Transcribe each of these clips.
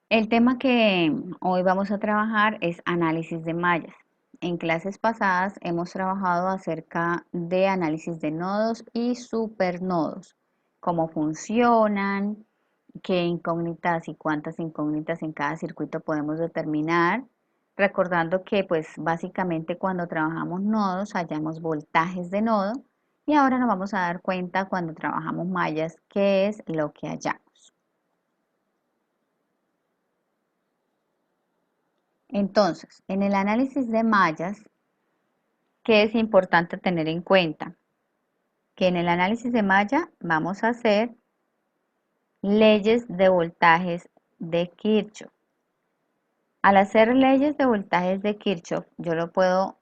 El tema que hoy vamos a trabajar es análisis de mallas. En clases pasadas hemos trabajado acerca de análisis de nodos y supernodos, cómo funcionan, qué incógnitas y cuántas incógnitas en cada circuito podemos determinar, recordando que pues básicamente cuando trabajamos nodos hallamos voltajes de nodo y ahora nos vamos a dar cuenta cuando trabajamos mallas qué es lo que hallamos. Entonces, en el análisis de mallas, ¿qué es importante tener en cuenta? Que en el análisis de malla vamos a hacer leyes de voltajes de Kirchhoff. Al hacer leyes de voltajes de Kirchhoff, yo lo puedo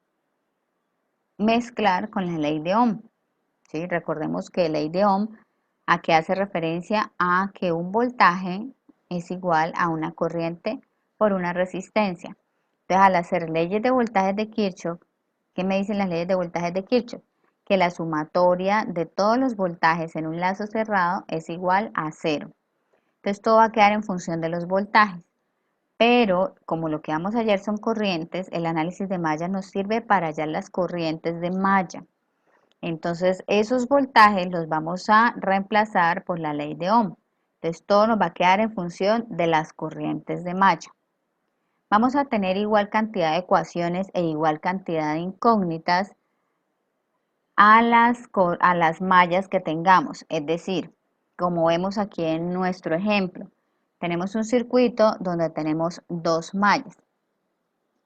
mezclar con la ley de Ohm. ¿Sí? Recordemos que la ley de Ohm a qué hace referencia a que un voltaje es igual a una corriente por una resistencia. Entonces, al hacer leyes de voltajes de Kirchhoff, ¿qué me dicen las leyes de voltajes de Kirchhoff? Que la sumatoria de todos los voltajes en un lazo cerrado es igual a cero. Entonces, todo va a quedar en función de los voltajes. Pero, como lo que vamos a hallar son corrientes, el análisis de malla nos sirve para hallar las corrientes de malla. Entonces, esos voltajes los vamos a reemplazar por la ley de Ohm. Entonces, todo nos va a quedar en función de las corrientes de malla. Vamos a tener igual cantidad de ecuaciones e igual cantidad de incógnitas a las mallas que tengamos. Es decir, como vemos aquí en nuestro ejemplo, tenemos un circuito donde tenemos dos mallas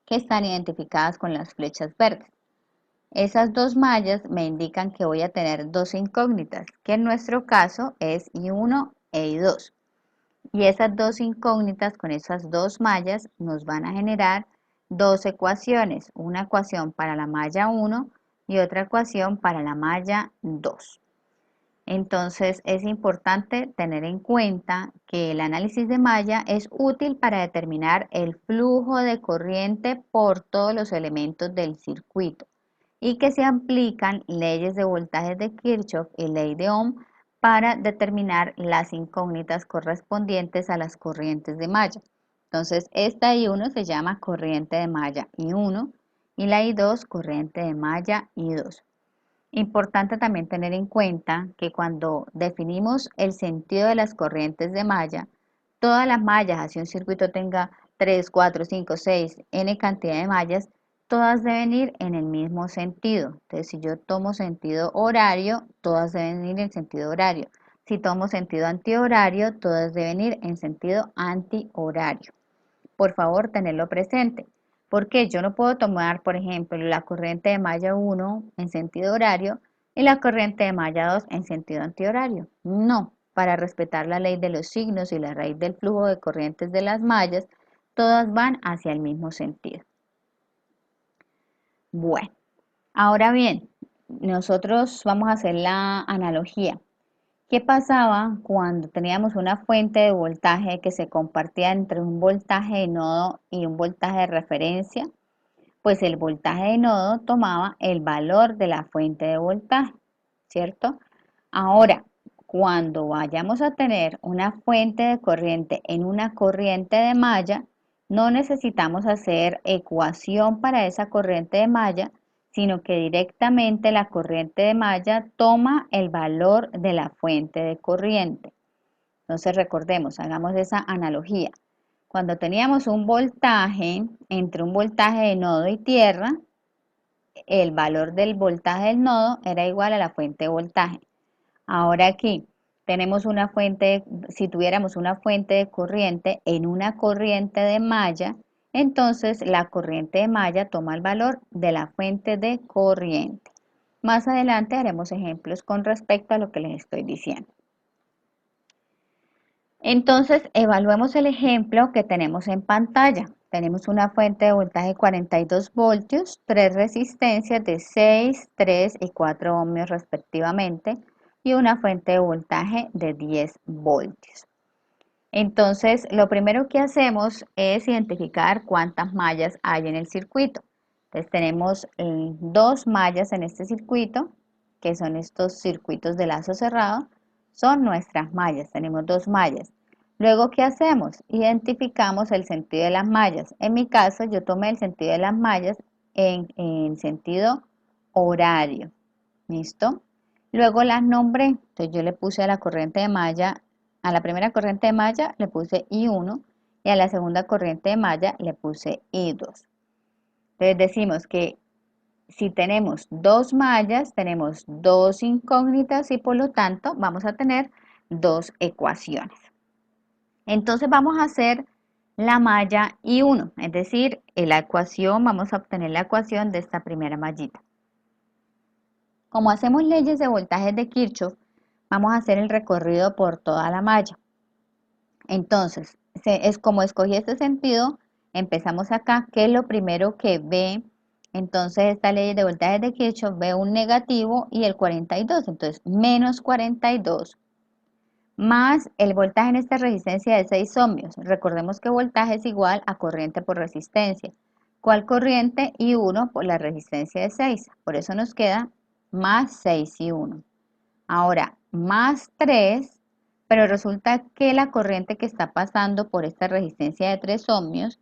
que están identificadas con las flechas verdes. Esas dos mallas me indican que voy a tener dos incógnitas, que en nuestro caso es I1 e I2. Y esas dos incógnitas con esas dos mallas nos van a generar dos ecuaciones, una ecuación para la malla 1 y otra ecuación para la malla 2. Entonces es importante tener en cuenta que el análisis de malla es útil para determinar el flujo de corriente por todos los elementos del circuito y que se aplican leyes de voltajes de Kirchhoff y ley de Ohm para determinar las incógnitas correspondientes a las corrientes de malla. Entonces, esta I1 se llama corriente de malla I1 y la I2 corriente de malla I2. Importante también tener en cuenta que cuando definimos el sentido de las corrientes de malla, todas las mallas, así un circuito tenga 3, 4, 5, 6, n cantidad de mallas, todas deben ir en el mismo sentido. Entonces, si yo tomo sentido horario, todas deben ir en sentido horario. Si tomo sentido antihorario, todas deben ir en sentido antihorario. Por favor, tenerlo presente. Porque yo no puedo tomar, por ejemplo, la corriente de malla 1 en sentido horario y la corriente de malla 2 en sentido antihorario. No, para respetar la ley de los signos y la raíz del flujo de corrientes de las mallas, todas van hacia el mismo sentido. Bueno, ahora bien, nosotros vamos a hacer la analogía. ¿Qué pasaba cuando teníamos una fuente de voltaje que se compartía entre un voltaje de nodo y un voltaje de referencia? Pues el voltaje de nodo tomaba el valor de la fuente de voltaje, ¿cierto? Ahora, cuando vayamos a tener una fuente de corriente en una corriente de malla, no necesitamos hacer ecuación para esa corriente de malla, sino que directamente la corriente de malla toma el valor de la fuente de corriente. Entonces recordemos, hagamos esa analogía. Cuando teníamos un voltaje entre un voltaje de nodo y tierra, el valor del voltaje del nodo era igual a la fuente de voltaje. Ahora aquí tenemos una fuente, si tuviéramos una fuente de corriente en una corriente de malla, entonces la corriente de malla toma el valor de la fuente de corriente. Más adelante haremos ejemplos con respecto a lo que les estoy diciendo. Entonces, evaluemos el ejemplo que tenemos en pantalla. Tenemos una fuente de voltaje 42 voltios, tres resistencias de 6, 3 y 4 ohmios respectivamente y una fuente de voltaje de 10 voltios. Entonces, lo primero que hacemos es identificar cuántas mallas hay en el circuito. Entonces, tenemos dos mallas en este circuito, que son estos circuitos de lazo cerrado, son nuestras mallas, tenemos dos mallas. Luego, ¿qué hacemos? Identificamos el sentido de las mallas. En mi caso, yo tomé el sentido de las mallas en sentido horario. ¿Listo? Luego las nombré. Entonces yo le puse a la corriente de malla, a la primera corriente de malla le puse I1 y a la segunda corriente de malla le puse I2. Entonces decimos que si tenemos dos mallas, tenemos dos incógnitas y por lo tanto vamos a tener dos ecuaciones. Entonces vamos a hacer la malla I1, es decir, la ecuación, vamos a obtener la ecuación de esta primera mallita. Como hacemos leyes de voltajes de Kirchhoff, vamos a hacer el recorrido por toda la malla. Entonces, es como escogí este sentido, empezamos acá, que es lo primero que ve. Entonces, esta ley de voltajes de Kirchhoff ve un negativo y el 42. Entonces, menos 42 más el voltaje en esta resistencia de 6 ohmios. Recordemos que voltaje es igual a corriente por resistencia. ¿Cuál corriente? I1 por la resistencia de 6. Por eso nos queda más 6 y 1. Ahora, más 3, pero resulta que la corriente que está pasando por esta resistencia de 3 ohmios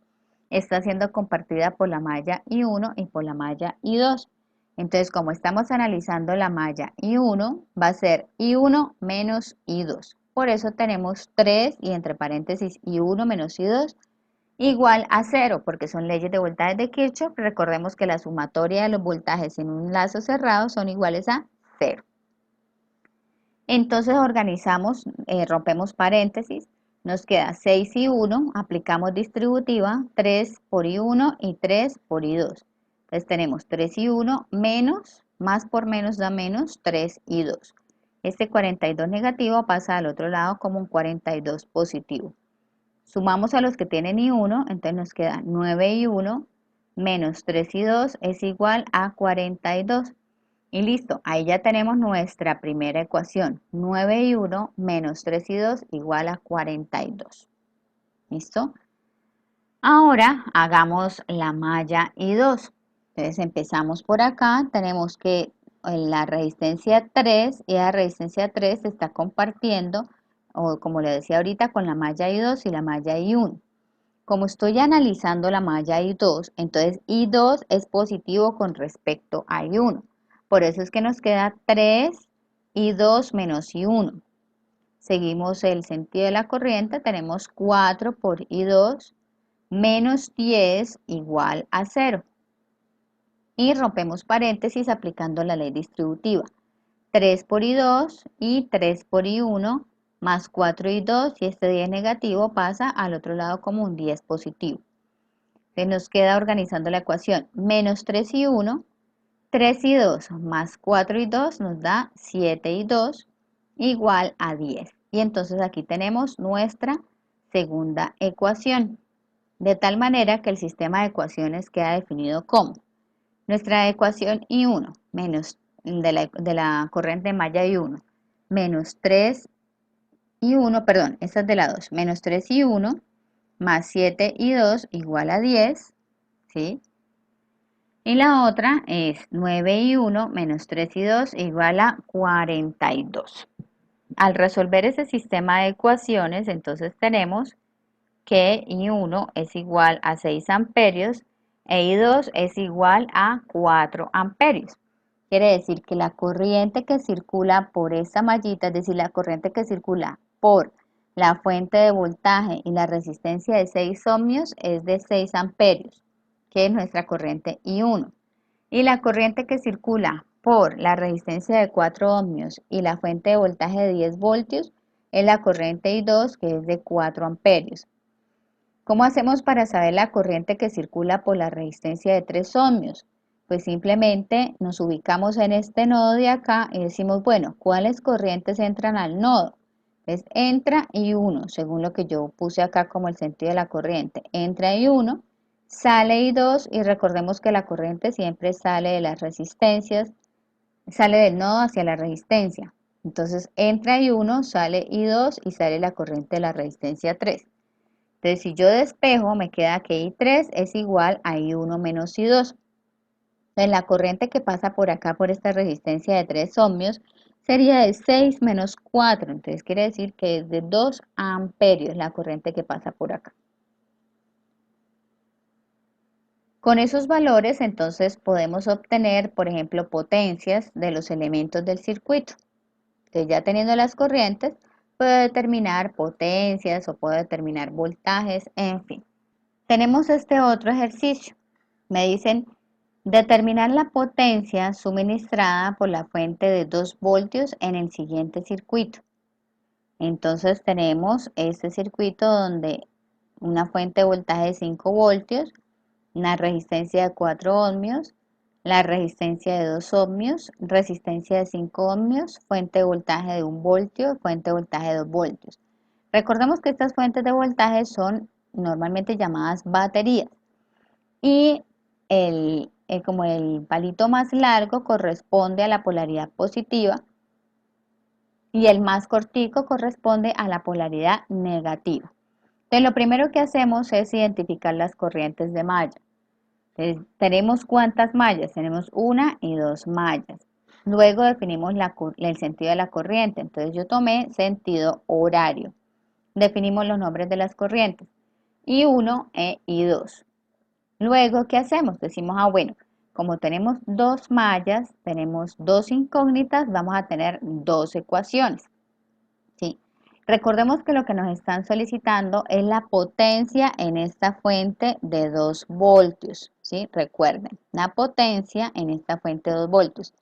está siendo compartida por la malla I1 y por la malla I2. Entonces, como estamos analizando la malla I1, va a ser I1 menos I2. Por eso tenemos 3 y entre paréntesis I1 menos I2 igual a 0, porque son leyes de voltajes de Kirchhoff. Recordemos que la sumatoria de los voltajes en un lazo cerrado son iguales a 0. Entonces organizamos, rompemos paréntesis, nos queda 6 y 1, aplicamos distributiva, 3 por I1 y 3 por I2. Entonces tenemos 3 y 1 menos, más por menos da menos, 3 y 2. Este 42 negativo pasa al otro lado como un 42 positivo. Sumamos a los que tienen I1, entonces nos queda 9 y 1 menos 3 y 2 es igual a 42. Y listo, ahí ya tenemos nuestra primera ecuación. 9 y 1 menos 3 y 2 igual a 42. ¿Listo? Ahora hagamos la malla I2. Entonces empezamos por acá. Tenemos que la resistencia 3 y la resistencia 3 se está compartiendo, o como le decía ahorita, con la malla I2 y la malla I1. Como estoy analizando la malla I2, entonces I2 es positivo con respecto a I1. Por eso es que nos queda 3 I2 menos I1. Seguimos el sentido de la corriente, tenemos 4 por I2 menos 10 igual a 0. Y rompemos paréntesis aplicando la ley distributiva. 3 por I2 y 3 por I1 más 4 y 2 y este 10 negativo pasa al otro lado como un 10 positivo. Se nos queda organizando la ecuación menos 3 y 1, 3 y 2 más 4 y 2 nos da 7 y 2 igual a 10. Y entonces aquí tenemos nuestra segunda ecuación. De tal manera que el sistema de ecuaciones queda definido como nuestra ecuación I1 menos de la corriente de malla I1 menos 3 y 1, perdón, esta es de la 2, menos 3 y 1 más 7 y 2 igual a 10, ¿sí? Y la otra es 9 y 1 menos 3 y 2 igual a 42. Al resolver ese sistema de ecuaciones, entonces tenemos que I1 es igual a 6 amperios e I2 es igual a 4 amperios. Quiere decir que la corriente que circula por esta mallita, es decir, la corriente que circula por la fuente de voltaje y la resistencia de 6 ohmios es de 6 amperios, que es nuestra corriente I1. Y la corriente que circula por la resistencia de 4 ohmios y la fuente de voltaje de 10 voltios es la corriente I2, que es de 4 amperios. ¿Cómo hacemos para saber la corriente que circula por la resistencia de 3 ohmios? Pues simplemente nos ubicamos en este nodo de acá y decimos, bueno, ¿cuáles corrientes entran al nodo? Entonces entra I1, según lo que yo puse acá como el sentido de la corriente. Entra I1, sale I2 y recordemos que la corriente siempre sale de las resistencias, sale del nodo hacia la resistencia. Entonces entra I1, sale I2 y sale la corriente de la resistencia 3. Entonces, si yo despejo, me queda que I3 es igual a I1 menos I2. Entonces, la corriente que pasa por acá, por esta resistencia de 3 ohmios, sería de 6 menos 4, entonces quiere decir que es de 2 amperios la corriente que pasa por acá. Con esos valores entonces podemos obtener, por ejemplo, potencias de los elementos del circuito. Entonces ya teniendo las corrientes, puedo determinar potencias o puedo determinar voltajes, en fin. Tenemos este otro ejercicio. Me dicen determinar la potencia suministrada por la fuente de 2 voltios en el siguiente circuito. Entonces tenemos este circuito donde una fuente de voltaje de 5 voltios, una resistencia de 4 ohmios, la resistencia de 2 ohmios, resistencia de 5 ohmios, fuente de voltaje de 1 voltio, fuente de voltaje de 2 voltios. Recordemos que estas fuentes de voltaje son normalmente llamadas baterías y como el palito más largo corresponde a la polaridad positiva y el más cortico corresponde a la polaridad negativa. Entonces, lo primero que hacemos es identificar las corrientes de malla. Entonces, tenemos cuántas mallas, tenemos una y dos mallas. Luego definimos el sentido de la corriente, entonces yo tomé sentido horario. Definimos los nombres de las corrientes, I1 e I2. Luego, ¿qué hacemos? Decimos, bueno, como tenemos dos mallas, tenemos dos incógnitas, vamos a tener dos ecuaciones. ¿Sí? Recordemos que lo que nos están solicitando es la potencia en esta fuente de 2 voltios. ¿Sí? Recuerden, la potencia en esta fuente de 2 voltios.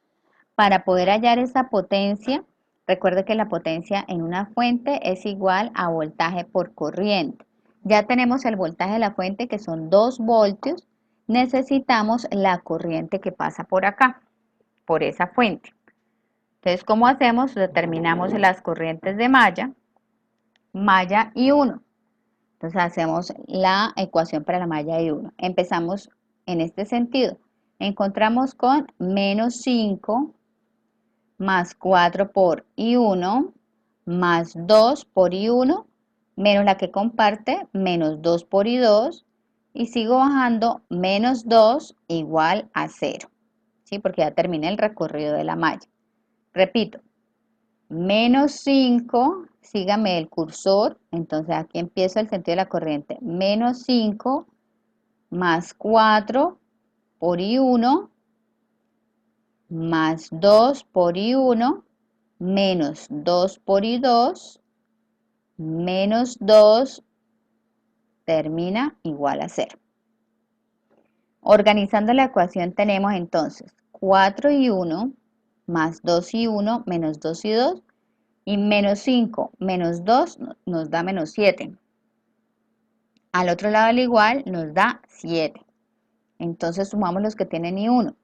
Para poder hallar esa potencia, recuerde que la potencia en una fuente es igual a voltaje por corriente. Ya tenemos el voltaje de la fuente que son 2 voltios. Necesitamos la corriente que pasa por acá, por esa fuente. Entonces, ¿cómo hacemos? Determinamos las corrientes de malla I1. Entonces, hacemos la ecuación para la malla I1. Empezamos en este sentido. Encontramos con menos 5 más 4 por I1 más 2 por I1 menos la que comparte menos 2 por I2 y sigo bajando menos 2 igual a 0. ¿Sí? Porque ya terminé el recorrido de la malla. Repito, menos 5, sígame el cursor, entonces aquí empiezo el sentido de la corriente, menos 5 más 4 por I1 más 2 por I1 menos 2 por I2 menos 2 termina igual a 0. Organizando la ecuación tenemos entonces 4I1 más 2I1 menos 2I2 y menos 5 menos 2 nos da menos 7. Al otro lado al igual nos da 7. Entonces sumamos los que tienen I1.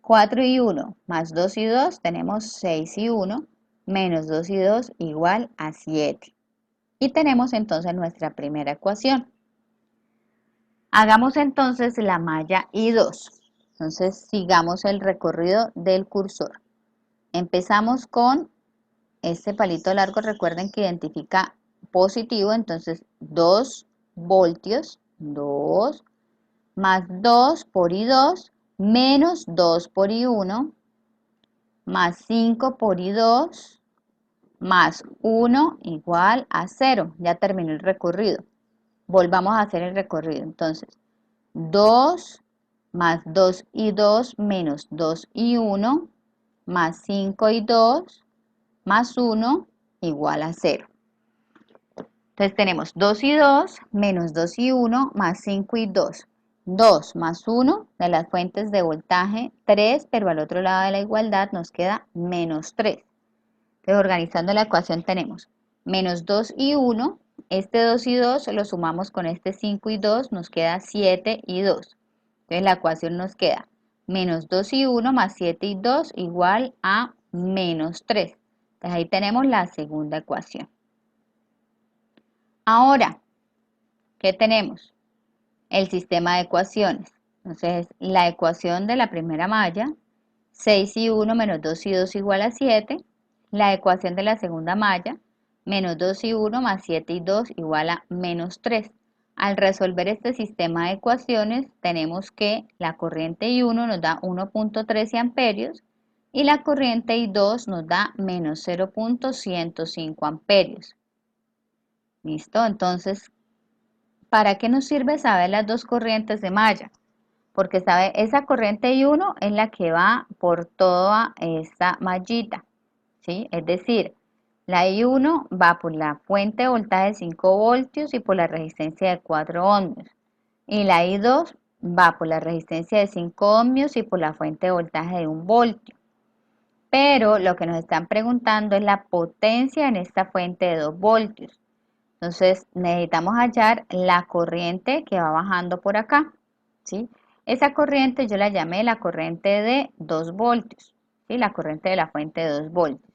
4I1 más 2I2 tenemos 6I1 menos 2I2 igual a 7. Y tenemos entonces nuestra primera ecuación. Hagamos entonces la malla I2. Entonces sigamos el recorrido del cursor. Empezamos con este palito largo, recuerden que identifica positivo, entonces 2 voltios, 2, más 2 por I2, menos 2 por I1, más 5 por I2, más 1 igual a 0. Ya terminó el recorrido. Volvamos a hacer el recorrido. Entonces, 2 más 2I2 menos 2I1 más 5I2 más 1 igual a 0. Entonces tenemos 2I2 menos 2I1 más 5I2. 2 más 1 de las fuentes de voltaje 3, pero al otro lado de la igualdad nos queda menos 3. Entonces organizando la ecuación tenemos menos 2I1, este 2I2 lo sumamos con este 5I2, nos queda 7I2. Entonces la ecuación nos queda menos 2I1 más 7I2 igual a menos 3. Entonces ahí tenemos la segunda ecuación. Ahora, ¿qué tenemos? El sistema de ecuaciones. Entonces, la ecuación de la primera malla, 6I1 menos 2I2 igual a 7. La ecuación de la segunda malla, menos 2I1 más 7I2 igual a menos 3. Al resolver este sistema de ecuaciones, tenemos que la corriente I1 nos da 1.13 amperios y la corriente I2 nos da menos 0.105 amperios. ¿Listo? Entonces, ¿para qué nos sirve saber las dos corrientes de malla? Porque sabe, esa corriente I1 es la que va por toda esta mallita, ¿sí? Es decir, la I1 va por la fuente de voltaje de 5 voltios y por la resistencia de 4 ohmios. Y la I2 va por la resistencia de 5 ohmios y por la fuente de voltaje de 1 voltio. Pero lo que nos están preguntando es la potencia en esta fuente de 2 voltios. Entonces necesitamos hallar la corriente que va bajando por acá, ¿sí? Esa corriente yo la llamé la corriente de 2 voltios, ¿sí? La corriente de la fuente de 2 voltios,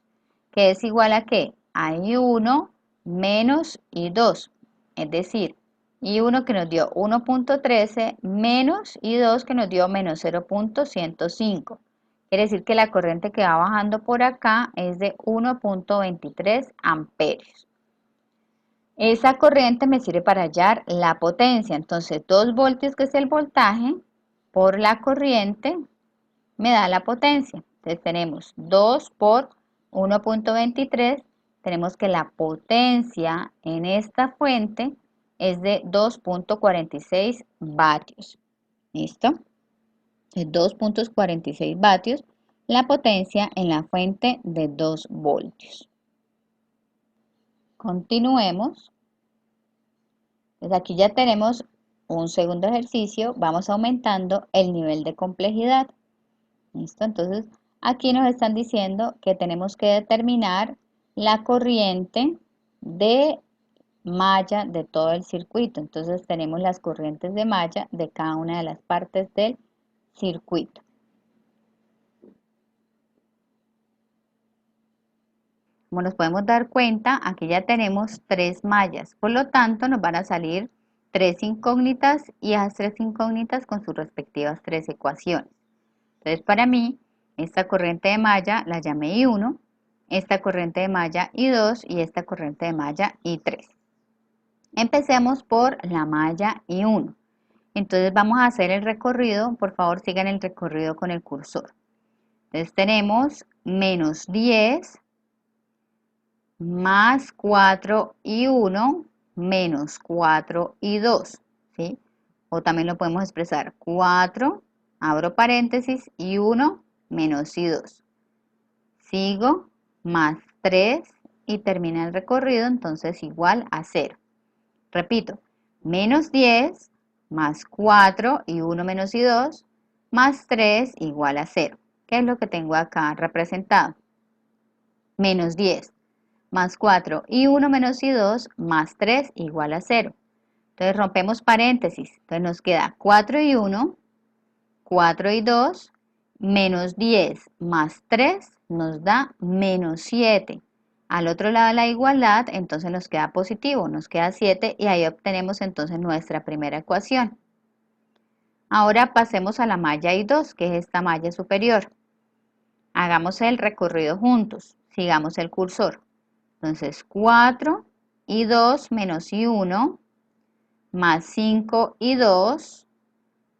que es igual a ¿qué? A I1 menos I2, es decir, I1 que nos dio 1.13 menos I2 que nos dio menos 0.105. Quiere decir que la corriente que va bajando por acá es de 1.23 amperios. Esa corriente me sirve para hallar la potencia. Entonces, 2 voltios, que es el voltaje, por la corriente, me da la potencia. Entonces, tenemos 2 por 1.23. Tenemos que la potencia en esta fuente es de 2.46 vatios. ¿Listo? Es 2.46 vatios la potencia en la fuente de 2 voltios. Continuemos. Entonces aquí ya tenemos un segundo ejercicio, vamos aumentando el nivel de complejidad. ¿Listo? Entonces aquí nos están diciendo que tenemos que determinar la corriente de malla de todo el circuito. Entonces tenemos las corrientes de malla de cada una de las partes del circuito. Como nos podemos dar cuenta, aquí ya tenemos 3 mallas, por lo tanto nos van a salir 3 incógnitas y esas 3 incógnitas con sus respectivas 3 ecuaciones. Entonces para mí, esta corriente de malla la llamé I1, esta corriente de malla I2 y esta corriente de malla I3. Empecemos por la malla I1. Entonces vamos a hacer el recorrido, por favor sigan el recorrido con el cursor. Entonces tenemos menos 10 más 4 y 1 menos 4 y 2, ¿sí? O también lo podemos expresar 4, abro paréntesis, y 1 menos y 2. Sigo, más 3 y termina el recorrido, entonces igual a 0. Repito, menos 10 más 4 y 1 menos y 2 más 3 igual a 0. ¿Qué es lo que tengo acá representado? Menos 10 más 4 y 1 menos y 2 más 3 igual a 0. Entonces rompemos paréntesis. Entonces nos queda 4 y 1, 4 y 2, menos 10 más 3 nos da menos 7. Al otro lado de la igualdad, entonces nos queda positivo, nos queda 7 y ahí obtenemos entonces nuestra primera ecuación. Ahora pasemos a la malla I2, que es esta malla superior. Hagamos el recorrido juntos, sigamos el cursor. Entonces 4 y 2 menos y 1, más 5 y 2,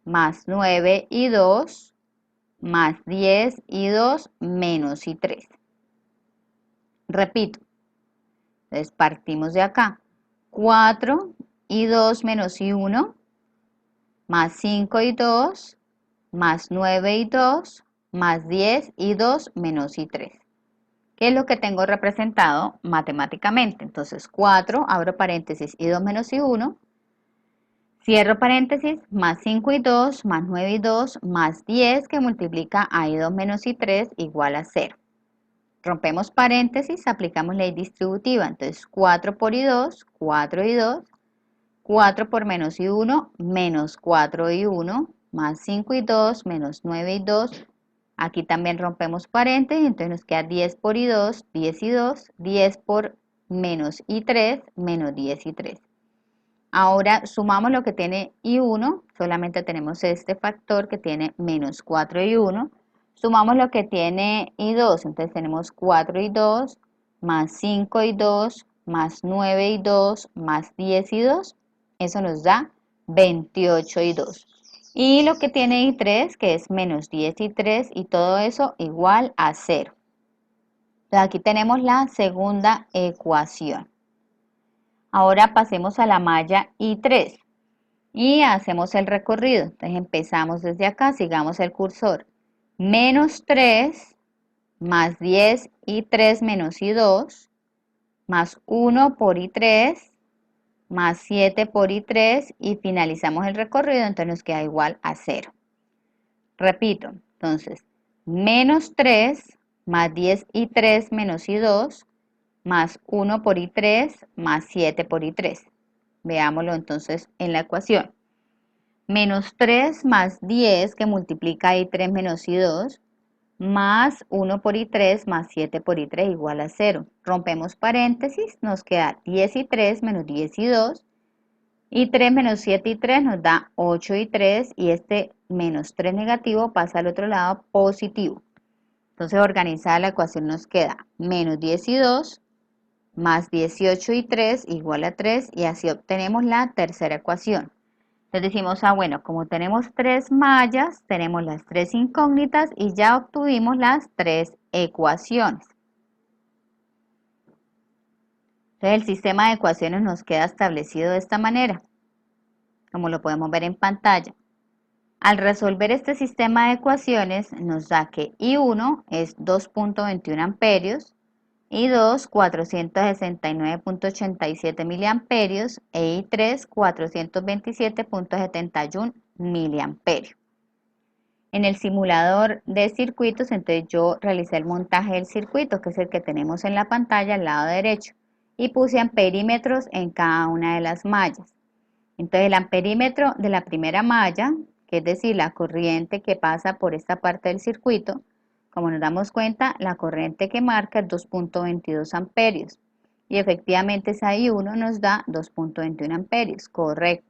más 9 y 2, más 10 y 2, menos y 3. Repito, entonces partimos de acá. 4 y 2 menos y 1, más 5 y 2, más 9 y 2, más 10 y 2, menos y 3. ¿Qué es lo que tengo representado matemáticamente? Entonces 4, abro paréntesis, y 2 menos y 1, cierro paréntesis, más 5 y 2, más 9 y 2, más 10 que multiplica a I2 menos I3 igual a 0. Rompemos paréntesis, aplicamos ley distributiva, entonces 4 por I2, 4 y 2, 4 por menos y 1, menos 4 y 1, más 5 y 2, menos 9 y 2, aquí también rompemos paréntesis, entonces nos queda 10 por I2, 10 y 2, 10 por menos I3, menos 10 y 3. Ahora sumamos lo que tiene I1, solamente tenemos este factor que tiene menos 4 y 1. Sumamos lo que tiene I2, entonces tenemos 4 y 2, más 5 y 2, más 9 y 2, más 10 y 2. Eso nos da 28 y 2. Y lo que tiene I3, que es menos 10 I3, y todo eso igual a 0. Entonces aquí tenemos la segunda ecuación. Ahora pasemos a la malla I3 y hacemos el recorrido. Entonces empezamos desde acá, sigamos el cursor. Menos 3 más 10 I3 menos I2 más 1 por I3 más 7 por I3 y finalizamos el recorrido, entonces nos queda igual a 0. Repito, entonces, menos 3 más 10 I3 menos I2 más 1 por I3 más 7 por I3. Veámoslo entonces en la ecuación. Menos 3 más 10 que multiplica I3 menos I2 más 1 por I3 más 7 por I3 igual a 0. Rompemos paréntesis, nos queda 10 I3 menos 10 I2 y 3 menos 7 y 3 nos da 8 y 3 y este menos 3 negativo pasa al otro lado positivo. Entonces organizada la ecuación nos queda menos 10 y 2 más 18 y 3 igual a 3 y así obtenemos la tercera ecuación. Entonces decimos, bueno, como tenemos tres mallas, tenemos las tres incógnitas y ya obtuvimos las tres ecuaciones. Entonces el sistema de ecuaciones nos queda establecido de esta manera, como lo podemos ver en pantalla. Al resolver este sistema de ecuaciones nos da que I1 es 2.21 amperios, I2 469.87 miliamperios e I3 427.71 miliamperios. En el simulador de circuitos, entonces yo realicé el montaje del circuito, que es el que tenemos en la pantalla al lado derecho, y puse amperímetros en cada una de las mallas. Entonces el amperímetro de la primera malla, que es decir, la corriente que pasa por esta parte del circuito, como nos damos cuenta, la corriente que marca es 2.22 amperios. Y efectivamente esa I1 nos da 2.21 amperios, correcto.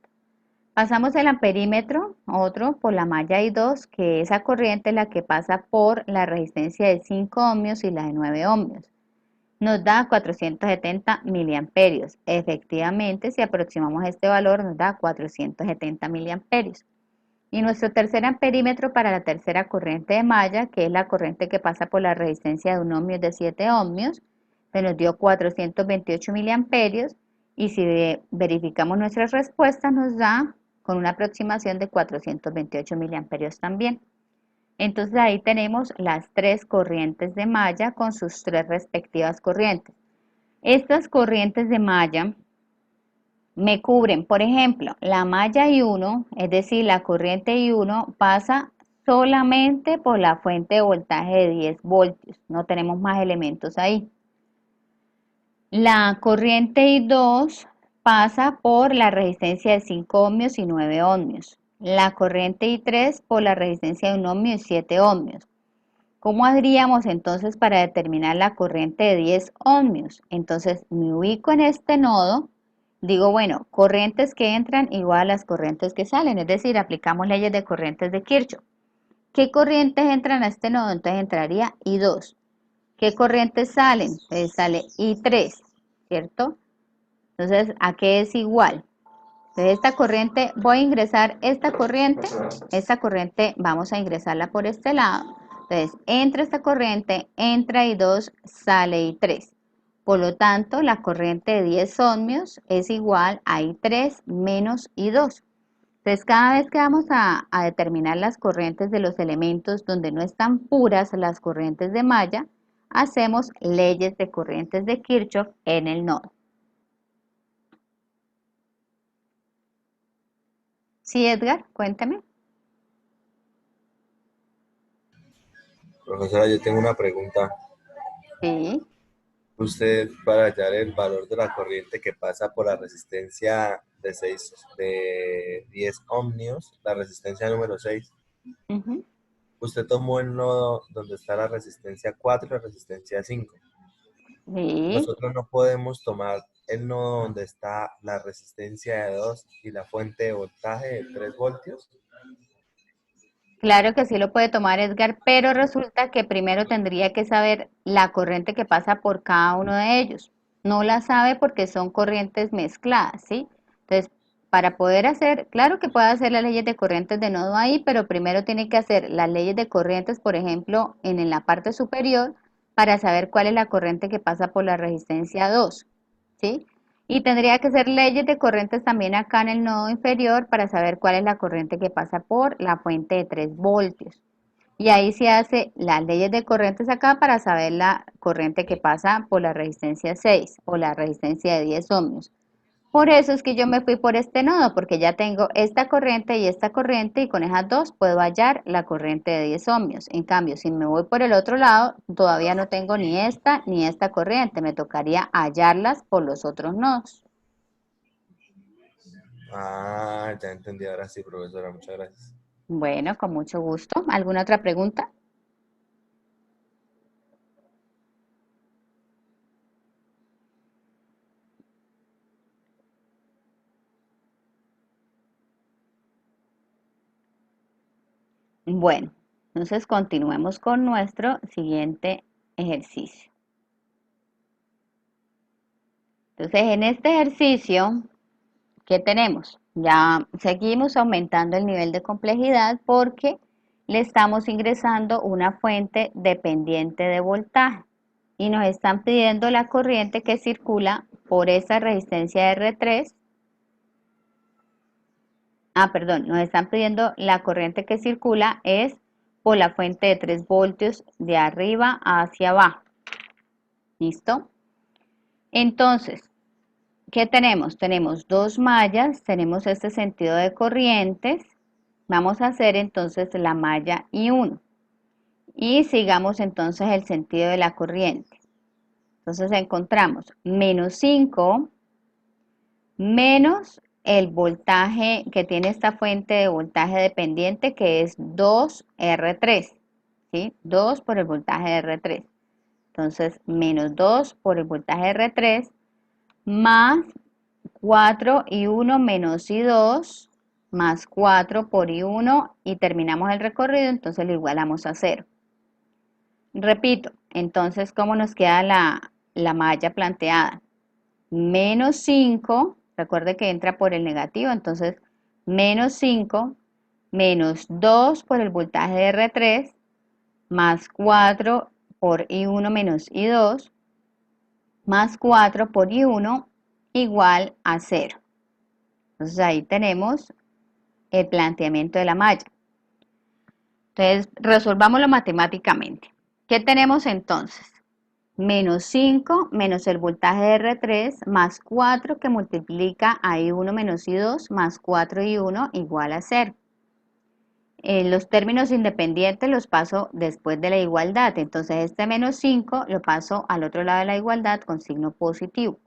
Pasamos el amperímetro, otro, por la malla I2, que esa corriente es la que pasa por la resistencia de 5 ohmios y la de 9 ohmios. Nos da 470 miliamperios. Efectivamente, si aproximamos este valor, nos da 470 miliamperios. Y nuestro tercer amperímetro para la tercera corriente de malla, que es la corriente que pasa por la resistencia de 1 ohmio de 7 ohmios, se nos dio 428 miliamperios. Y si verificamos nuestras respuestas, nos da con una aproximación de 428 miliamperios también. Entonces ahí tenemos las tres corrientes de malla con sus tres respectivas corrientes. Estas corrientes de malla me cubren, por ejemplo, la malla I1, es decir, la corriente I1 pasa solamente por la fuente de voltaje de 10 voltios, no tenemos más elementos ahí. La corriente I2 pasa por la resistencia de 5 ohmios y 9 ohmios. La corriente I3 por la resistencia de 1 ohmio y 7 ohmios. ¿Cómo haríamos entonces para determinar la corriente de 10 ohmios? Entonces me ubico en este nodo, digo, bueno, corrientes que entran igual a las corrientes que salen, es decir, aplicamos leyes de corrientes de Kirchhoff. ¿Qué corrientes entran a este nodo? Entonces entraría I2. ¿Qué corrientes salen? Entonces sale I3, ¿cierto? Entonces, ¿a qué es igual? Entonces esta corriente, voy a ingresar esta corriente vamos a ingresarla por este lado. Entonces, entra esta corriente, entra I2, sale I3. Por lo tanto, la corriente de 10 ohmios es igual a I3 menos I2. Entonces, cada vez que vamos a determinar las corrientes de los elementos donde no están puras las corrientes de malla, hacemos leyes de corrientes de Kirchhoff en el nodo. Sí, Edgar, cuéntame. Profesora, yo tengo una pregunta. Sí. Usted, para hallar el valor de la corriente que pasa por la resistencia de 10 ohmios, la resistencia número 6, Ujú. usted tomó el nodo donde está la resistencia 4 y la resistencia 5. Sí, Nosotros no podemos tomar el nodo donde está la resistencia de 2 y la fuente de voltaje de 3 voltios. claro que sí lo puede tomar Edgar, pero resulta que primero tendría que saber la corriente que pasa por cada uno de ellos. No la sabe porque son corrientes mezcladas, ¿sí? Entonces, para poder hacer, claro que puede hacer las leyes de corrientes de nodo ahí, pero primero tiene que hacer las leyes de corrientes, por ejemplo, en la parte superior, para saber cuál es la corriente que pasa por la resistencia 2, ¿sí? Y tendría que hacer leyes de corrientes también acá en el nodo inferior para saber cuál es la corriente que pasa por la fuente de 3 voltios. Y ahí se hace las leyes de corrientes acá para saber la corriente que pasa por la resistencia 6 o la resistencia de 10 ohmios. Por eso es que yo me fui por este nodo, porque ya tengo esta corriente y con esas dos puedo hallar la corriente de 10 ohmios. En cambio, si me voy por el otro lado, todavía no tengo ni esta corriente. Me tocaría hallarlas por los otros nodos. Ah, ya entendí ahora sí, profesora, muchas gracias. Bueno, con mucho gusto. ¿Alguna otra pregunta? Bueno, entonces continuemos con nuestro siguiente ejercicio. Entonces, en este ejercicio, ¿qué tenemos? Ya seguimos aumentando el nivel de complejidad porque le estamos ingresando una fuente dependiente de voltaje y nos están pidiendo la corriente que circula por esa resistencia R3. Perdón, nos están pidiendo la corriente que circula es por la fuente de 3 voltios de arriba hacia abajo. ¿Listo? Entonces, ¿qué tenemos? Tenemos dos mallas, tenemos este sentido de corrientes. Vamos a hacer entonces la malla I1 y sigamos entonces el sentido de la corriente. Entonces encontramos menos 5 menos el voltaje que tiene esta fuente de voltaje dependiente que es 2R3, ¿sí? 2 por el voltaje de R3. Entonces menos 2 por el voltaje de R3 más 4 y 1 menos I2 más 4 por I1 y terminamos el recorrido, entonces lo igualamos a 0. Repito, entonces, ¿cómo nos queda la malla planteada? Menos 5, recuerde que entra por el negativo, entonces menos 5 menos 2 por el voltaje de R3 más 4 por I1 menos I2 más 4 por I1 igual a 0. Entonces ahí tenemos el planteamiento de la malla. Entonces resolvámoslo matemáticamente. ¿Qué tenemos entonces? Menos 5 menos el voltaje de R3 más 4 que multiplica a I1 menos I2 más 4 I1 igual a 0. Los términos independientes los paso después de la igualdad. Entonces este menos 5 lo paso al otro lado de la igualdad con signo positivo.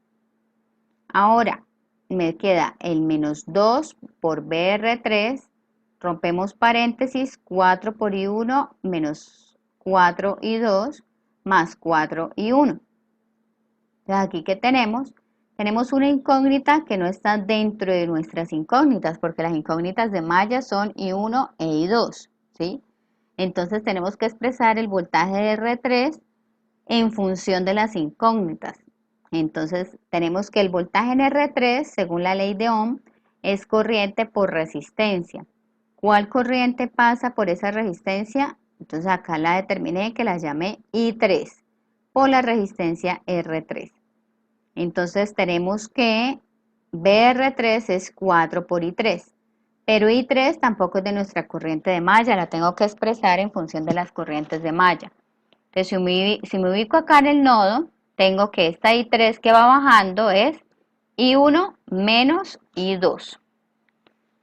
Ahora me queda el menos 2 por BR3, rompemos paréntesis, 4 por I1 menos 4 I2 más 4 I1. Entonces aquí ¿qué tenemos? Tenemos una incógnita que no está dentro de nuestras incógnitas, porque las incógnitas de malla son I1 e I2, ¿sí? Entonces tenemos que expresar el voltaje de R3 en función de las incógnitas. Entonces tenemos que el voltaje en R3, según la ley de Ohm, es corriente por resistencia. ¿Cuál corriente pasa por esa resistencia? Entonces acá la determiné que la llamé I3 por la resistencia R3. Entonces tenemos que BR3 es 4 por I3, pero I3 tampoco es de nuestra corriente de malla, la tengo que expresar en función de las corrientes de malla. Entonces si me ubico acá en el nodo, tengo que esta I3 que va bajando es I1 menos I2.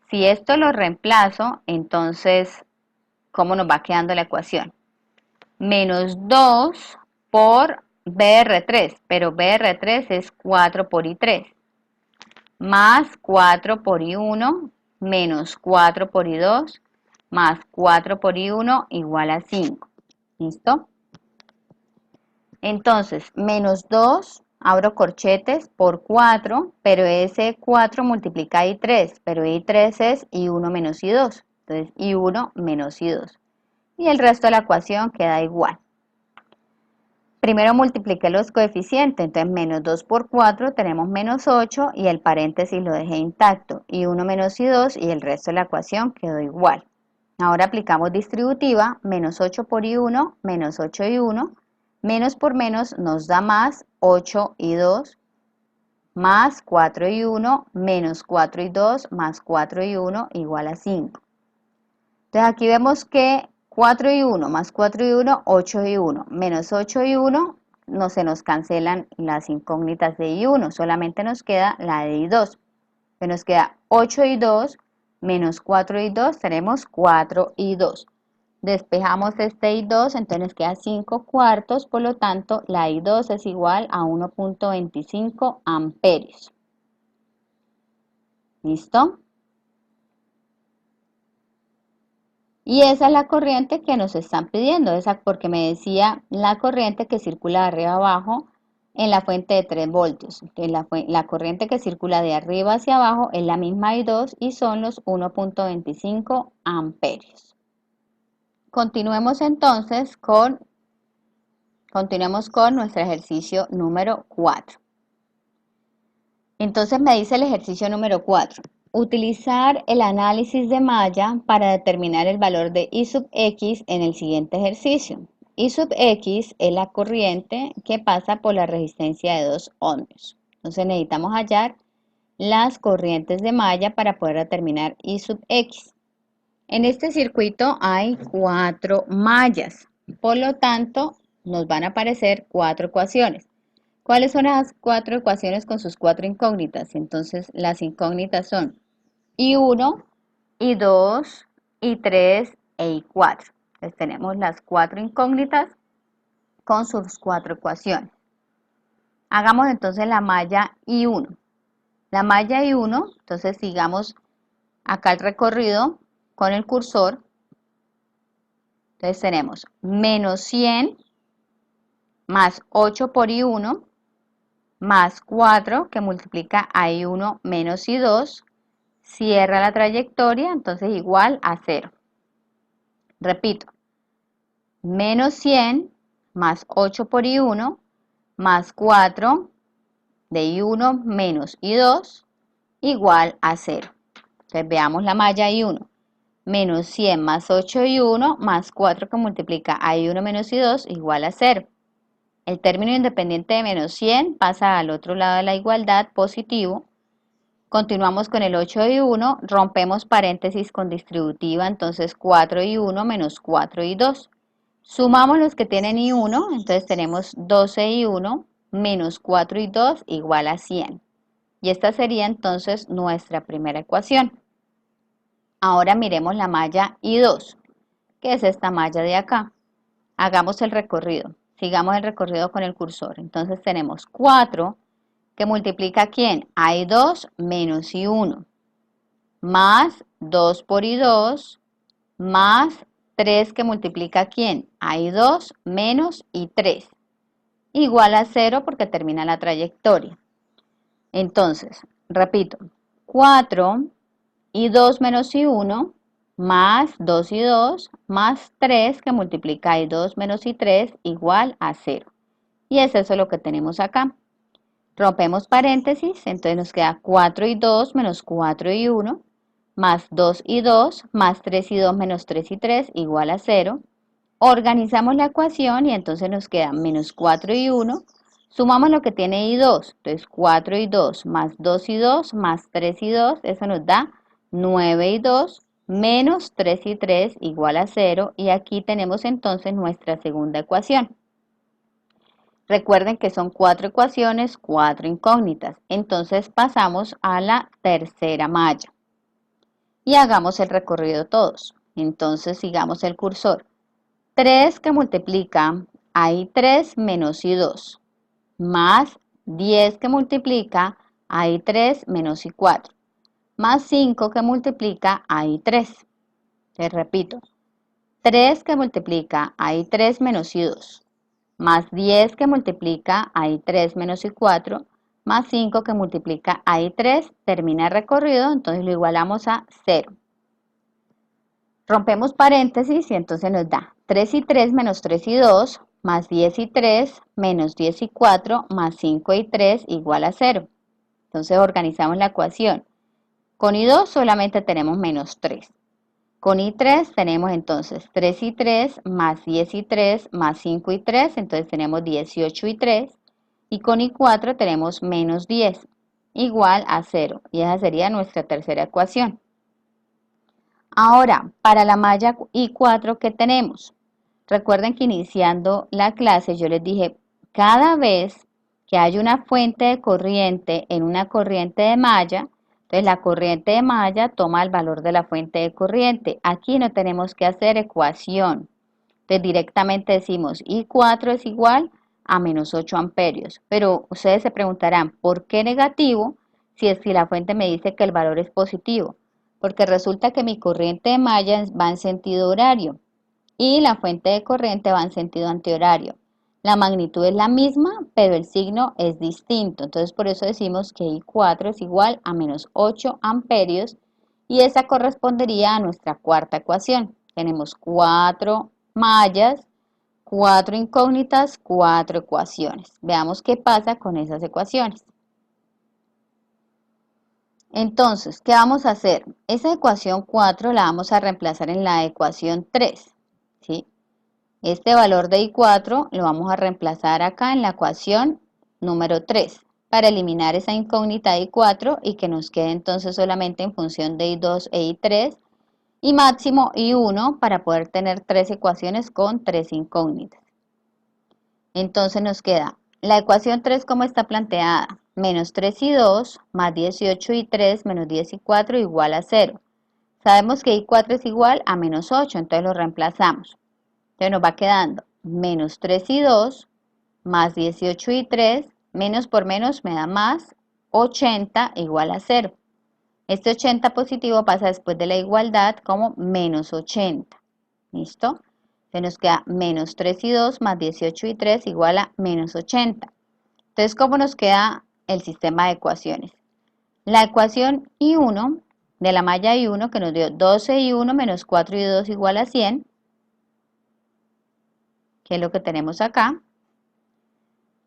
Si esto lo reemplazo, entonces, ¿cómo nos va quedando la ecuación? Menos 2 por BR3, pero BR3 es 4 por I3, más 4 por I1 menos 4 por I2 más 4 por I1 igual a 5. ¿Listo? Entonces, menos 2, abro corchetes, por 4, pero ese 4 multiplica I3, pero I3 es I1 menos I2. Entonces, I1 menos I2. Y el resto de la ecuación queda igual. Primero multipliqué los coeficientes, entonces menos 2 por 4 tenemos menos 8 y el paréntesis lo dejé intacto. Y 1 menos y 2 y el resto de la ecuación quedó igual. Ahora aplicamos distributiva, menos 8 por y1, menos 8 y 1. Menos por menos nos da más 8 y 2, más 4 y 1, menos 4 y 2, más 4 y 1 igual a 5. Entonces aquí vemos que 4 y 1 más 4 y 1, 8 y 1, menos 8 y 1, no se nos cancelan las incógnitas de y1, solamente nos queda la de y2. Entonces nos queda 8 y 2, menos 4 y 2, tenemos 4 y 2. Despejamos este y2, entonces nos queda 5 cuartos, por lo tanto la y2 es igual a 1.25 amperios. ¿Listo? Y esa es la corriente que nos están pidiendo, esa porque me decía la corriente que circula de arriba abajo en la fuente de 3 voltios. La corriente que circula de arriba hacia abajo es la misma I2 y son los 1.25 amperios. Continuemos entonces continuemos con nuestro ejercicio número 4. Entonces me dice el ejercicio número 4. Utilizar el análisis de malla para determinar el valor de I sub X en el siguiente ejercicio. I sub X es la corriente que pasa por la resistencia de 2 ohmios. Entonces necesitamos hallar las corrientes de malla para poder determinar I sub X. En este circuito hay 4 mallas, por lo tanto nos van a aparecer 4 ecuaciones. ¿Cuáles son las 4 ecuaciones con sus 4 incógnitas? Entonces las incógnitas son I1, I2, I3 e I4. Entonces tenemos las 4 incógnitas con sus 4 ecuaciones. Hagamos entonces la malla I1. La malla I1, entonces sigamos acá el recorrido con el cursor. Entonces tenemos menos 100 más 8 por I1 más 4 que multiplica a I1 menos I2. Cierra la trayectoria, entonces igual a 0. Repito, menos 100 más 8 por I1 más 4 de I1 menos I2 igual a 0. Entonces veamos la malla I1. Menos 100 más 8 I1 más 4 que multiplica a I1 menos I2 igual a 0. El término independiente de menos 100 pasa al otro lado de la igualdad, positivo. Continuamos con el 8 y 1, rompemos paréntesis con distributiva, entonces 4 y 1 menos 4 y 2. Sumamos los que tienen y 1, entonces tenemos 12 y 1 menos 4 y 2 igual a 100. Y esta sería entonces nuestra primera ecuación. Ahora miremos la malla I2, que es esta malla de acá. Hagamos el recorrido, sigamos el recorrido con el cursor. Entonces tenemos 4 que multiplica ¿quién? A I2 menos I1, más 2 por I2, más 3 que multiplica ¿quién? A I2 menos I3, igual a 0 porque termina la trayectoria. Entonces, repito, 4 I2 menos I1, más 2 y 2, más 3 que multiplica I2 menos I3 igual a 0. Y es eso lo que tenemos acá. Rompemos paréntesis, entonces nos queda 4 y 2 menos 4 y 1, más 2 y 2, más 3 y 2 menos 3 y 3 igual a 0. Organizamos la ecuación y entonces nos queda menos 4 y 1. Sumamos lo que tiene y 2, entonces 4 y 2 más 2 y 2 más 3 y 2, eso nos da 9 y 2 menos 3 y 3 igual a 0. Y aquí tenemos entonces nuestra segunda ecuación. Recuerden que son 4 ecuaciones, 4 incógnitas. Entonces pasamos a la tercera malla. Y hagamos el recorrido todos. Entonces sigamos el cursor. 3 que multiplica a I3 menos I2. Más 10 que multiplica a I3 menos I4. Más 5 que multiplica a I3. Les repito. 3 que multiplica a I3 menos I2. Más 10 que multiplica a I3 menos I4, más 5 que multiplica a I3, termina el recorrido, entonces lo igualamos a 0. Rompemos paréntesis y entonces nos da 3 y 3 menos 3 y 2, más 10 y 3 menos 10 y 4 más 5 y 3 igual a 0. Entonces organizamos la ecuación. Con I2 solamente tenemos menos 3. Con I3 tenemos entonces 3 y 3 más 10 y 3 más 5 y 3, entonces tenemos 18 y 3. Y con I4 tenemos menos 10 igual a 0. Y esa sería nuestra tercera ecuación. Ahora, para la malla I4, ¿qué tenemos? Recuerden que iniciando la clase yo les dije, cada vez que hay una fuente de corriente en una corriente de malla, entonces la corriente de malla toma el valor de la fuente de corriente. Aquí no tenemos que hacer ecuación. Entonces directamente decimos I4 es igual a menos 8 amperios. Pero ustedes se preguntarán, ¿por qué negativo si la fuente me dice que el valor es positivo? Porque resulta que mi corriente de malla va en sentido horario y la fuente de corriente va en sentido antihorario. La magnitud es la misma, pero el signo es distinto. Entonces, por eso decimos que I4 es igual a menos 8 amperios y esa correspondería a nuestra cuarta ecuación. Tenemos 4 mallas, 4 incógnitas, 4 ecuaciones. Veamos qué pasa con esas ecuaciones. Entonces, ¿qué vamos a hacer? Esa ecuación 4 la vamos a reemplazar en la ecuación 3, ¿sí? Este valor de I4 lo vamos a reemplazar acá en la ecuación número 3 para eliminar esa incógnita de I4 y que nos quede entonces solamente en función de I2 e I3 y máximo I1 para poder tener 3 ecuaciones con 3 incógnitas. Entonces nos queda la ecuación 3 como está planteada, menos 3 y 2 más 18 y 3 menos 10 y 4 igual a 0. Sabemos que I4 es igual a menos 8, entonces lo reemplazamos. Entonces nos va quedando menos 3 y 2 más 18 y 3, menos por menos me da más, 80 igual a 0. Este 80 positivo pasa después de la igualdad como menos 80. ¿Listo? Se nos queda menos 3 y 2 más 18 y 3 igual a menos 80. Entonces, ¿cómo nos queda el sistema de ecuaciones? La ecuación I1 de la malla I1 que nos dio 12 y 1 menos 4 y 2 igual a 100, que es lo que tenemos acá.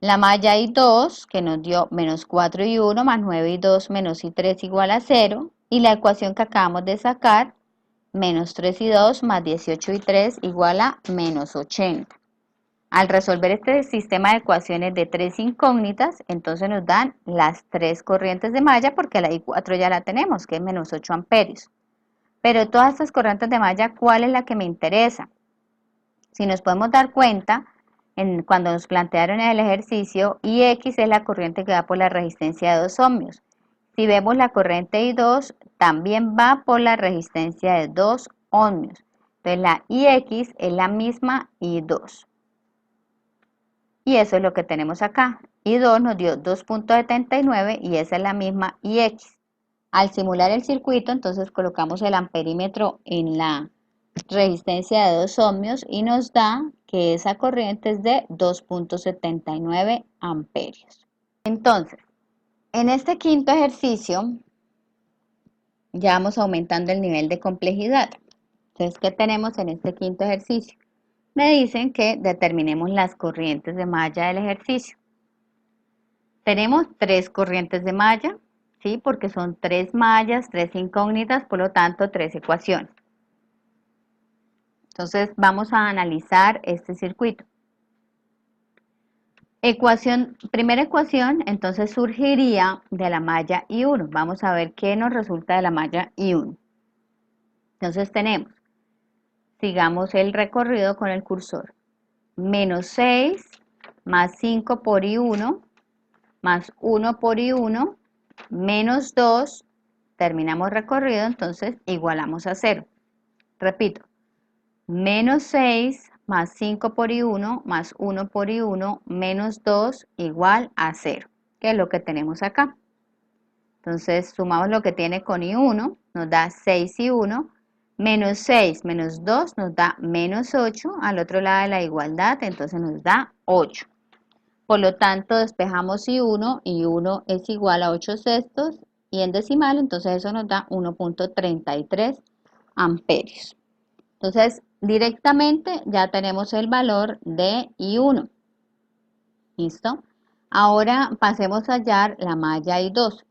La malla I2 que nos dio menos 4 y 1 más 9 y 2 menos y 3 igual a 0. Y la ecuación que acabamos de sacar, menos 3 y 2 más 18 y 3 igual a menos 80. Al resolver este sistema de ecuaciones de 3 incógnitas, entonces nos dan las 3 corrientes de malla porque la I4 ya la tenemos, que es menos 8 amperios. Pero todas estas corrientes de malla, ¿cuál es la que me interesa? Si nos podemos dar cuenta, cuando nos plantearon el ejercicio, IX es la corriente que va por la resistencia de 2 ohmios. Si vemos la corriente I2, también va por la resistencia de 2 ohmios. Entonces la IX es la misma I2. Y eso es lo que tenemos acá. I2 nos dio 2.79 y esa es la misma IX. Al simular el circuito, entonces colocamos el amperímetro en la resistencia de 2 ohmios y nos da que esa corriente es de 2.79 amperios. Entonces, en este quinto ejercicio ya vamos aumentando el nivel de complejidad. Entonces, ¿qué tenemos en este quinto ejercicio? Me dicen que determinemos las corrientes de malla del ejercicio. Tenemos 3 corrientes de malla, ¿sí? Porque son 3 mallas, 3 incógnitas, por lo tanto 3 ecuaciones. Entonces vamos a analizar este circuito. Primera ecuación, entonces surgiría de la malla I1. Vamos a ver qué nos resulta de la malla I1. Entonces tenemos, sigamos el recorrido con el cursor. Menos 6 más 5 por I1 más 1 por I1 menos 2. Terminamos recorrido, entonces igualamos a 0. Repito. Menos 6 más 5 por I1 más 1 por I1 menos 2 igual a 0, que es lo que tenemos acá. Entonces sumamos lo que tiene con I1, nos da 6 y 1, menos 6 menos 2 nos da menos 8, al otro lado de la igualdad, entonces nos da 8. Por lo tanto, despejamos I1 y 1 es igual a 8 sextos y en decimal, entonces eso nos da 1.33 amperios. Entonces, directamente ya tenemos el valor de I1. ¿Listo? Ahora pasemos a hallar la malla I2.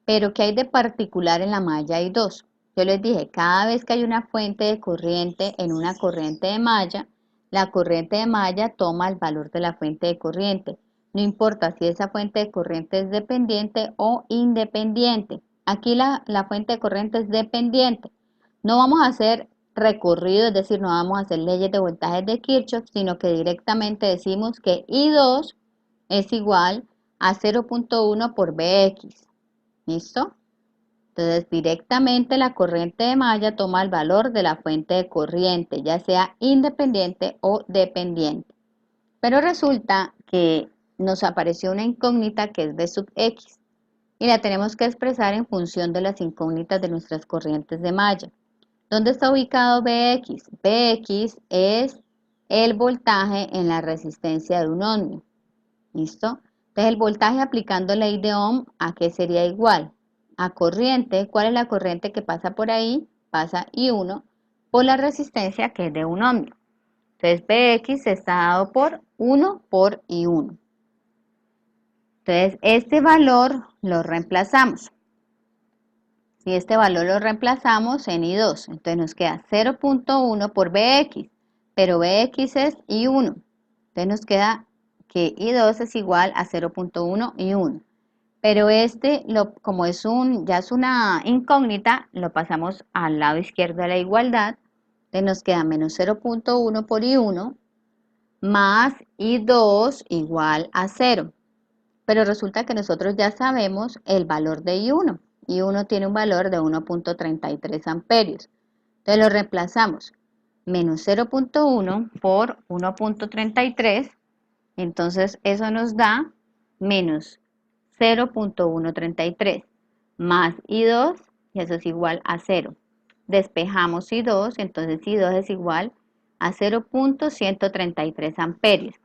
Pero, ¿qué hay de particular en la malla I2? Yo les dije, cada vez que hay una fuente de corriente en una corriente de malla, la corriente de malla toma el valor de la fuente de corriente. No importa si esa fuente de corriente es dependiente o independiente. Aquí la fuente de corriente es dependiente. No vamos a hacer recorrido, es decir, no vamos a hacer leyes de voltajes de Kirchhoff, sino que directamente decimos que I2 es igual a 0.1 por Bx. ¿Listo? Entonces, directamente la corriente de malla toma el valor de la fuente de corriente, ya sea independiente o dependiente. Pero resulta que nos apareció una incógnita que es B sub X y la tenemos que expresar en función de las incógnitas de nuestras corrientes de malla. ¿Dónde está ubicado Bx? Bx es el voltaje en la resistencia de un ohmio. ¿Listo? Entonces, el voltaje aplicando ley de Ohm, ¿a qué sería igual? A corriente. ¿Cuál es la corriente que pasa por ahí? Pasa I1 por la resistencia que es de un ohmio. Entonces, Bx está dado por 1 por I1. Entonces, este valor lo reemplazamos. Si este valor lo reemplazamos en I2, entonces nos queda 0.1 por Bx, pero Bx es I1. Entonces nos queda que I2 es igual a 0.1 I1. Pero como ya es una incógnita, lo pasamos al lado izquierdo de la igualdad. Entonces nos queda menos 0.1 por I1 más I2 igual a 0. Pero resulta que nosotros ya sabemos el valor de I1. I1 tiene un valor de 1.33 amperios. Entonces lo reemplazamos. Menos 0.1 por 1.33. Entonces eso nos da menos 0.133 más I2, y eso es igual a 0. Despejamos I2, entonces I2 es igual a 0.133 amperios.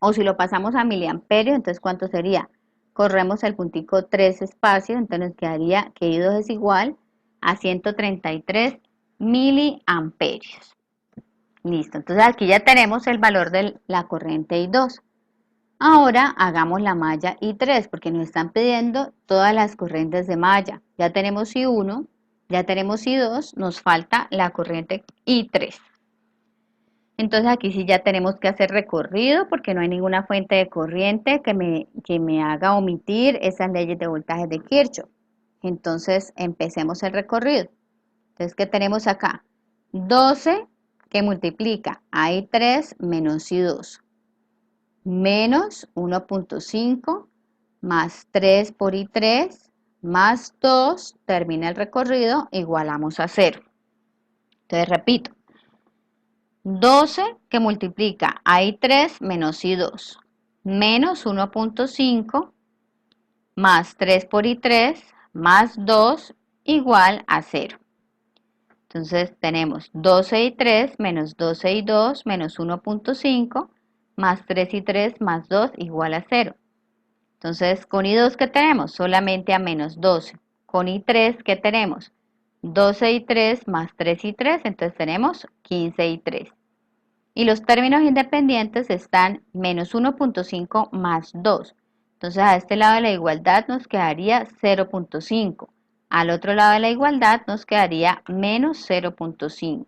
O si lo pasamos a miliamperios, entonces ¿cuánto sería? Corremos el puntico 3 espacios, entonces nos quedaría que I2 es igual a 133 miliamperios. Listo, entonces aquí ya tenemos el valor de la corriente I2. Ahora hagamos la malla I3 porque nos están pidiendo todas las corrientes de malla. Ya tenemos I1, ya tenemos I2, nos falta la corriente I3. Entonces aquí sí ya tenemos que hacer recorrido porque no hay ninguna fuente de corriente que me haga omitir esas leyes de voltaje de Kirchhoff. Entonces empecemos el recorrido. Entonces, ¿qué tenemos acá? 12 que multiplica a I3 menos I2 menos 1.5 más 3 por I3 más 2, termina el recorrido, igualamos a 0. Entonces repito, 12 que multiplica a I3 menos I2 menos 1.5 más 3 por I3 más 2 igual a 0. Entonces tenemos 12 y 3 menos 12 y 2 menos 1.5 más 3 y 3 más 2 igual a 0. Entonces con I2 ¿qué tenemos? Solamente a menos 12. Con I3 ¿qué tenemos? 12 y 3 más 3 y 3, entonces tenemos 15 y 3. Y los términos independientes están menos 1.5 más 2. Entonces a este lado de la igualdad nos quedaría 0.5. Al otro lado de la igualdad nos quedaría menos 0.5.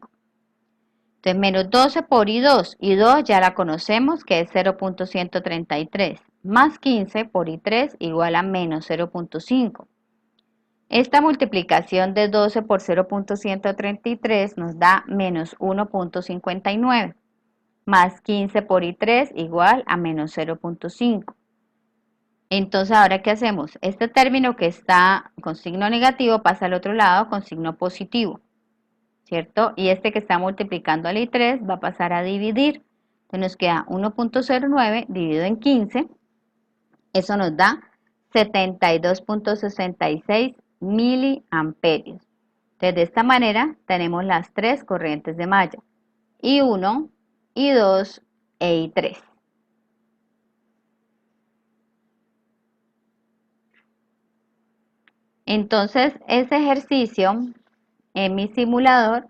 Entonces menos 12 por I2. I2 ya la conocemos que es 0.133. Más 15 por I3 igual a menos 0.5. Esta multiplicación de 12 por 0.133 nos da menos 1.59. Más 15 por I3 igual a menos 0.5. Entonces, ¿ahora qué hacemos? Este término que está con signo negativo pasa al otro lado con signo positivo, ¿cierto? Y este que está multiplicando al I3 va a pasar a dividir. Entonces nos queda 1.09 dividido en 15. Eso nos da 72.66 miliamperios. Entonces, de esta manera tenemos las tres corrientes de malla. I1, I2 e I3. Entonces, ese ejercicio en mi simulador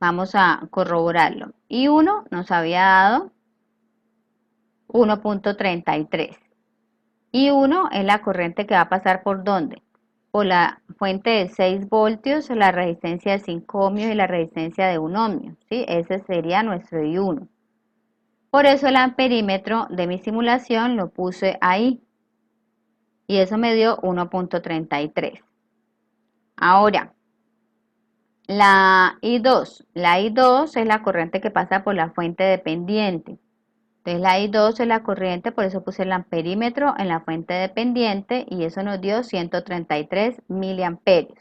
Vamos a corroborarlo. I1 nos había dado 1.33. I1 es la corriente que va a pasar por ¿dónde? Por la fuente de 6 voltios, la resistencia de 5 ohmios y la resistencia de 1 ohmio. ¿Sí? Ese sería nuestro I1. Por eso el amperímetro de mi simulación lo puse ahí. Y eso me dio 1.33. Ahora, la I2. La I2 es la corriente que pasa por la fuente dependiente. Entonces la I2 es la corriente, por eso puse el amperímetro en la fuente dependiente y eso nos dio 133 miliamperios.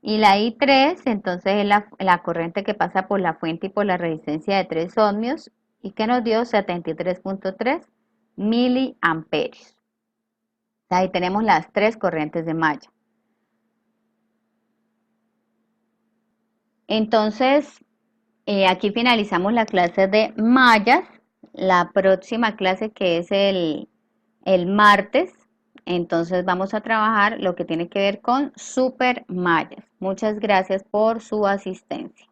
Y la I3 entonces es la corriente que pasa por la fuente y por la resistencia de 3 ohmios y que nos dio 73.3 miliamperios. Ahí tenemos las tres corrientes de malla. Entonces, aquí finalizamos la clase de mallas. La próxima clase que es el martes, entonces vamos a trabajar lo que tiene que ver con supermallas. Muchas gracias por su asistencia.